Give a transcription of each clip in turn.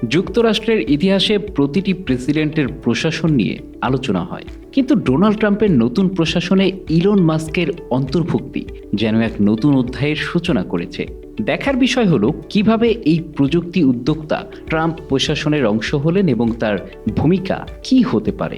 যুক্তরাষ্ট্রের ইতিহাসে প্রতিটি প্রেসিডেন্টের প্রশাসন নিয়ে আলোচনা হয়, কিন্তু ডোনাল্ড ট্রাম্পের নতুন প্রশাসনে ইলন মাস্কের অন্তর্ভুক্তি যেন এক নতুন অধ্যায়ের সূচনা করেছে। দেখার বিষয় হলো কিভাবে এই প্রযুক্তি উদ্যোক্তা ট্রাম্প প্রশাসনের অংশ হলেন এবং তার ভূমিকা কি হতে পারে।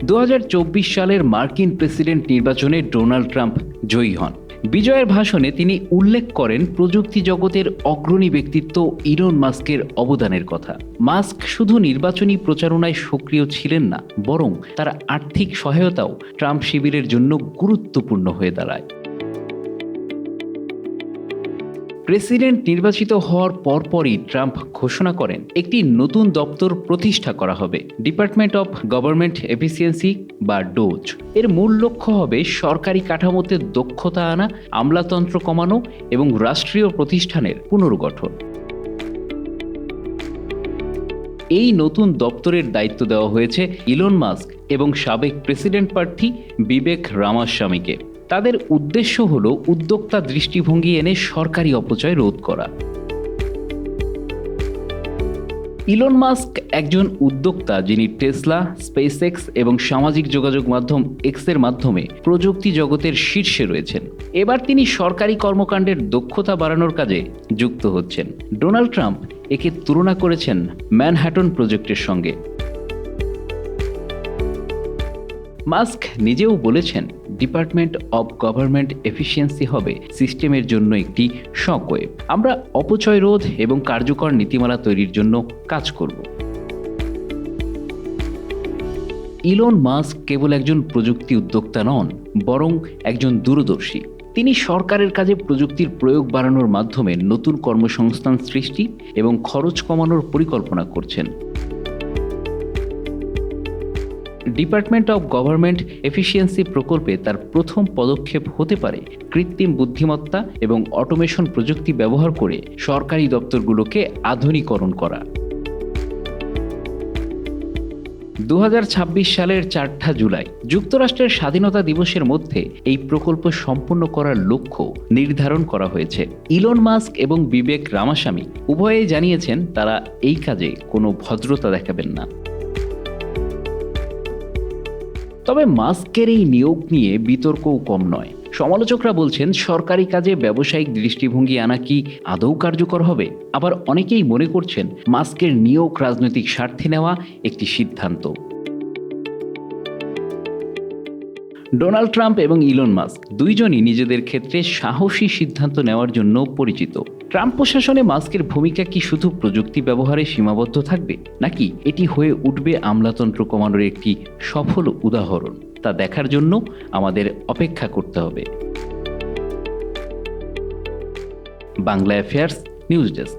2024 সালের মার্কিন প্রেসিডেন্ট নির্বাচনে ডোনাল্ড ট্রাম্প জয়ী হন। বিজয়ের ভাষণে তিনি উল্লেখ করেন প্রযুক্তি জগতের অগ্রণী ব্যক্তিত্ব ইলন মাস্কের অবদানের কথা। মাস্ক শুধু নির্বাচনী প্রচারণায় সক্রিয় ছিলেন না, বরং তার আর্থিক সহায়তাও ট্রাম্প শিবিরের জন্য গুরুত্বপূর্ণ হয়ে দাঁড়ায়। প্রেসিডেন্ট নির্বাচিত হওয়ার পরপরই ট্রাম্প ঘোষণা করেন একটি নতুন দপ্তর প্রতিষ্ঠা করা হবে, ডিপার্টমেন্ট অফ গভর্নমেন্ট এফিসিয়েন্সি বা ডোজ। এর মূল লক্ষ্য হবে সরকারি কাঠামোতে দক্ষতা আনা, আমলাতন্ত্র কমানো এবং রাষ্ট্রীয় প্রতিষ্ঠানের পুনর্গঠন। এই নতুন দপ্তরের দায়িত্ব দেওয়া হয়েছে ইলন মাস্ক এবং সাবেক প্রেসিডেন্ট প্রার্থী বিবেক রামাস্বামীকে। তাদের উদ্দেশ্য হল উদ্যোক্তা দৃষ্টিভঙ্গি এনে সরকারি অপচয় রোধ করা। ইলন মাস্ক একজন উদ্যোক্তা যিনি টেসলা, স্পেসএক্স এবং সামাজিক যোগাযোগ মাধ্যম এক্সের মাধ্যমে প্রযুক্তি জগতের শীর্ষে রয়েছেন। এবার তিনি সরকারি কর্মকাণ্ডের দক্ষতা বাড়ানোর কাজে যুক্ত হচ্ছেন। ডোনাল্ড ট্রাম্প একে তুলনা করেছেন ম্যানহাটন প্রজেক্টের সঙ্গে। মাস্ক নিজেও বলেছেন ডিপার্টমেন্ট অব গভর্নমেন্ট এফিসিয়েন্সি হবে সিস্টেমের জন্য একটি শকওয়েভ। আমরা অপচয় রোধ এবং কার্যকর নীতিমালা তৈরির জন্য কাজ করব। ইলন মাস্ক কেবল একজন প্রযুক্তি উদ্যোক্তা নন, বরং একজন দূরদর্শী। তিনি সরকারের কাজে প্রযুক্তির প্রয়োগ বাড়ানোর মাধ্যমে নতুন কর্মসংস্থান সৃষ্টি এবং খরচ কমানোর পরিকল্পনা করছেন। ডিপার্টমেন্ট অব গভর্নমেন্ট এফিসিয়েন্সি প্রকল্পে তার প্রথম পদক্ষেপ হতে পারে কৃত্রিম বুদ্ধিমত্তা এবং অটোমেশন প্রযুক্তি ব্যবহার করে সরকারি দপ্তরগুলোকে আধুনিকরণ করা। 2026 সালের 4 জুলাই যুক্তরাষ্ট্রের স্বাধীনতা দিবসের মধ্যে এই প্রকল্প সম্পন্ন করার লক্ষ্য নির্ধারণ করা হয়েছে। ইলন মাস্ক এবং বিবেক রামাস্বামী উভয়েই জানিয়েছেন তারা এই কাজে কোনো ভদ্রতা দেখাবেন না। তবে মাস্কের এই নিয়োগ নিয়ে বিতর্কও কম নয়। সমালোচকরা বলছেন সরকারি কাজে ব্যবসায়িক দৃষ্টিভঙ্গি আনা কি আদৌ কার্যকর হবে? আবার অনেকেই মনে করছেন মাস্কের নিয়োগ রাজনৈতিক স্বার্থে নেওয়া একটি সিদ্ধান্ত। ডোনাল্ড ট্রাম্প এবং ইলন মাস্ক দুইজনই নিজেদের ক্ষেত্রে সাহসী সিদ্ধান্ত নেওয়ার জন্য পরিচিত। ট্রাম্প প্রশাসনে মাস্কের ভূমিকা কি শুধু প্রযুক্তি ব্যবহারে সীমাবদ্ধ থাকবে, নাকি এটি হয়ে উঠবে আমলাতন্ত্র কমানোর একটি সফল উদাহরণ? তা দেখার জন্য আমাদের অপেক্ষা করতে হবে। Bangla affairs news desk.